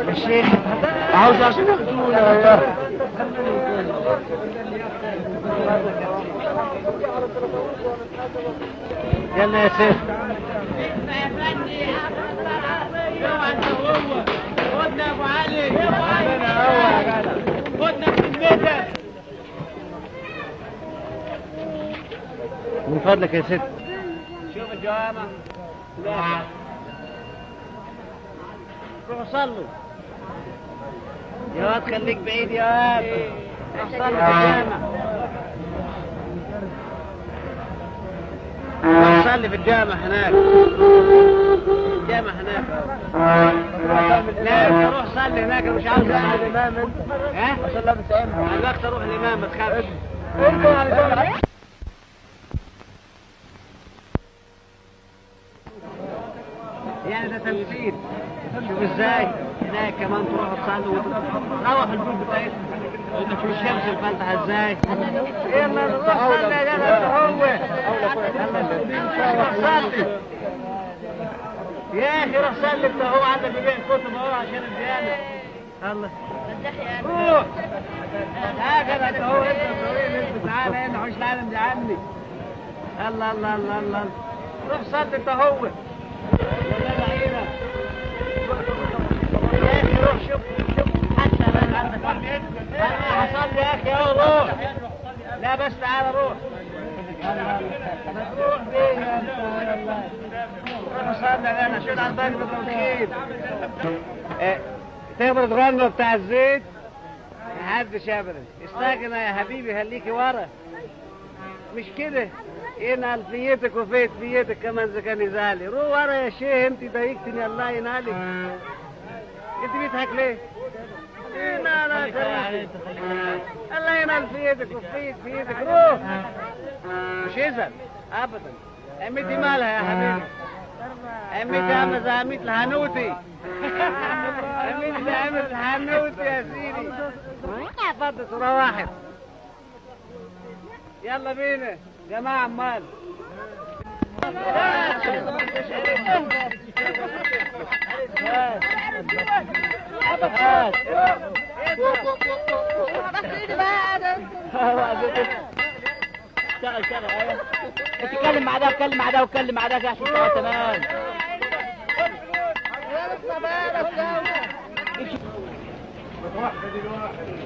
الشيخ عاوز عشان ياخدونا يا يلا يا سيف. خدنا يا ابو علي، خدنا في الميدان من فضلك يا ست. شوف الجوامع. لا روحوا صلوا يا واد، خليك بعيد يا واد. روح صلوا في الجامع، روح صلي في الجامع هناك، الجامع هناك. لا روح صلي هناك، مش عاوز اقعد الامام. ها؟ عشان لا بتسامح. عايزك تروح الامام ما تخافش. ارجع على الجامع. يعني ده تمثيل. شوف ازاي هناك كمان تروح تصلي وتروح البيت بتاعتك. شوف الشمس الفاتحه ازاي. يلا روح صلي يا جدع. هو روح صلي يا اخي، روح صلي انت. هو عندك بيبيع كتب اهو عشان الزياده. الله روح هكذا انت. هو انت صغير، انت تعالى هنا عيش العالم دي عني. الله الله الله الله. روح صلي انت. هو يا عينه يا اخي، روح شوف حتى هناك عندك انا هصلي يا اخي اهو. روح. لا بس تعالى روح. روح فين يا انت؟ روح صلي. انا شيل على الباقي بالتوكيل. تقدر تغنى بتاع الزيت؟ محدش ابدا. استغنى يا حبيبي، خليكي ورا. مش كده؟ ان الفيتك وفيت فيتك كمان اذا كان يزعلي. روح ورا يا شيخ، انت ضايقتني. الله ينالك. انت بتضحك ليه؟ لا لا الله ينال في يدك وفيك في يدك. روح. مش يزعل ابدا. عمتي مالها يا حبيبي؟ عمتي عامله زي عمتي الحنوتي. عمتي زي عمتي الحنوتي يا سيدي. فضت صوره واحد. يلا بينا جماعه عمال. اشتغل ايوه. اتكلم مع ده واتكلم مع ده واتكلم مع ده عشان تبقى تمام. واحده دلوقتي